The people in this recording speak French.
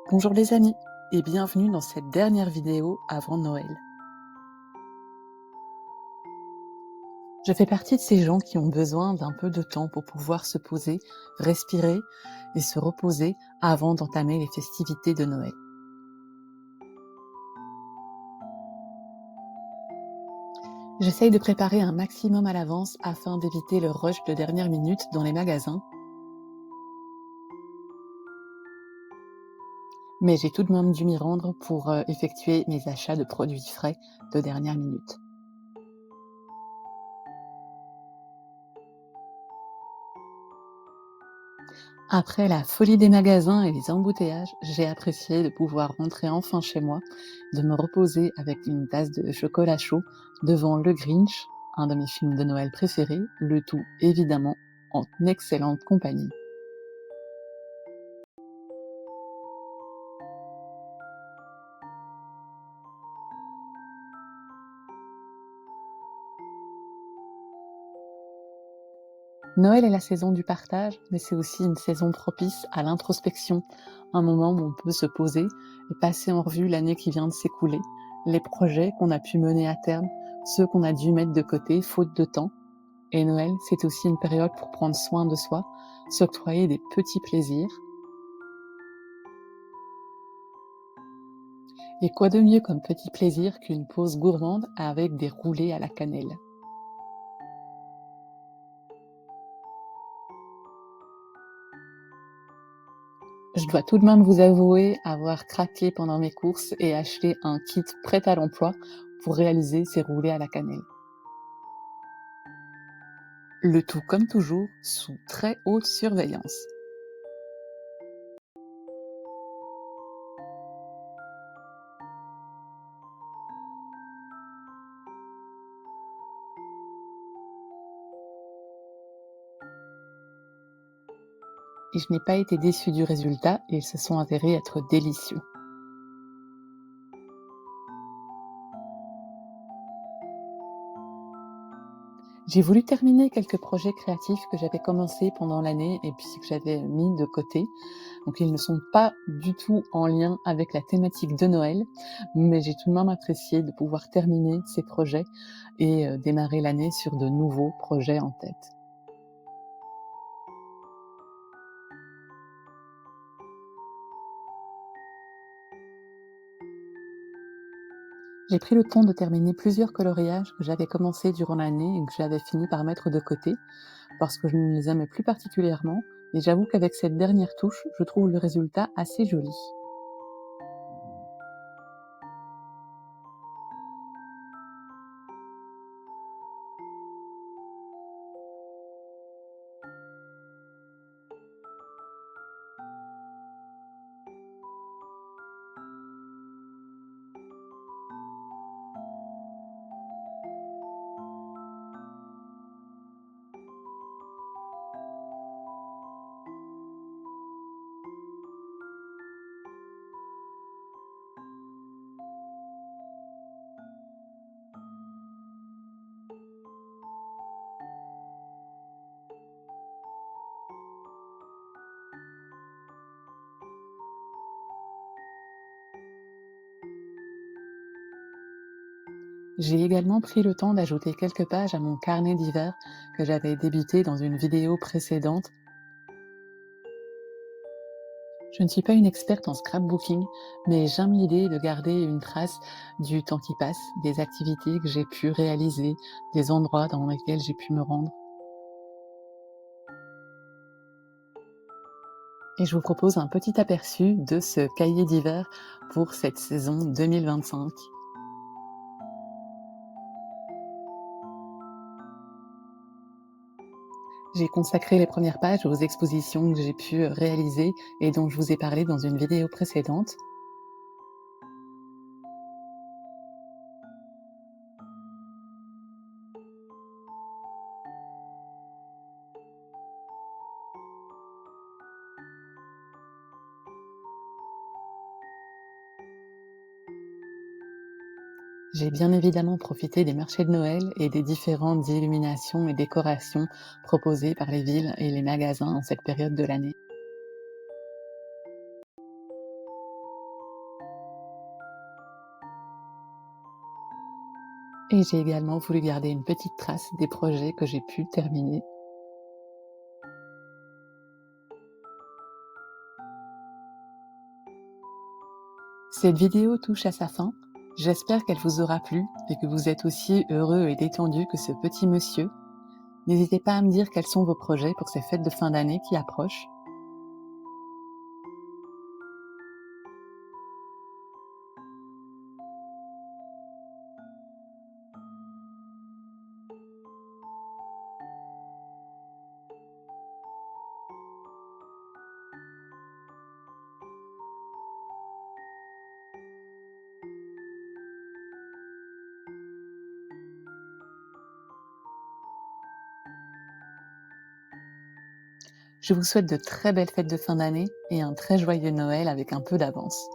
Bonjour les amis et bienvenue dans cette dernière vidéo avant Noël. Je fais partie de ces gens qui ont besoin d'un peu de temps pour pouvoir se poser, respirer et se reposer avant d'entamer les festivités de Noël. J'essaye de préparer un maximum à l'avance afin d'éviter le rush de dernière minute dans les magasins, mais j'ai tout de même dû m'y rendre pour effectuer mes achats de produits frais de dernière minute. Après la folie des magasins et les embouteillages, j'ai apprécié de pouvoir rentrer enfin chez moi, de me reposer avec une tasse de chocolat chaud devant Le Grinch, un de mes films de Noël préférés, le tout évidemment en excellente compagnie. Noël est la saison du partage, mais c'est aussi une saison propice à l'introspection, un moment où on peut se poser et passer en revue l'année qui vient de s'écouler, les projets qu'on a pu mener à terme, ceux qu'on a dû mettre de côté faute de temps. Et Noël, c'est aussi une période pour prendre soin de soi, s'octroyer des petits plaisirs. Et quoi de mieux comme petit plaisir qu'une pause gourmande avec des roulés à la cannelle. Je dois tout de même vous avouer avoir craqué pendant mes courses et acheté un kit prêt à l'emploi pour réaliser ces roulés à la cannelle. Le tout comme toujours sous très haute surveillance. Et je n'ai pas été déçue du résultat, ils se sont avérés être délicieux. J'ai voulu terminer quelques projets créatifs que j'avais commencés pendant l'année et puis que j'avais mis de côté. Donc ils ne sont pas du tout en lien avec la thématique de Noël, mais j'ai tout de même apprécié de pouvoir terminer ces projets et démarrer l'année sur de nouveaux projets en tête. J'ai pris le temps de terminer plusieurs coloriages que j'avais commencés durant l'année et que j'avais fini par mettre de côté parce que je ne les aimais plus particulièrement, et j'avoue qu'avec cette dernière touche, je trouve le résultat assez joli. J'ai également pris le temps d'ajouter quelques pages à mon carnet d'hiver que j'avais débuté dans une vidéo précédente. Je ne suis pas une experte en scrapbooking, mais j'aime l'idée de garder une trace du temps qui passe, des activités que j'ai pu réaliser, des endroits dans lesquels j'ai pu me rendre. Et je vous propose un petit aperçu de ce cahier d'hiver pour cette saison 2025. J'ai consacré les premières pages aux expositions que j'ai pu réaliser et dont je vous ai parlé dans une vidéo précédente. J'ai bien évidemment profité des marchés de Noël et des différentes illuminations et décorations proposées par les villes et les magasins en cette période de l'année. Et j'ai également voulu garder une petite trace des projets que j'ai pu terminer. Cette vidéo touche à sa fin. J'espère qu'elle vous aura plu et que vous êtes aussi heureux et détendu que ce petit monsieur. N'hésitez pas à me dire quels sont vos projets pour ces fêtes de fin d'année qui approchent. Je vous souhaite de très belles fêtes de fin d'année et un très joyeux Noël avec un peu d'avance.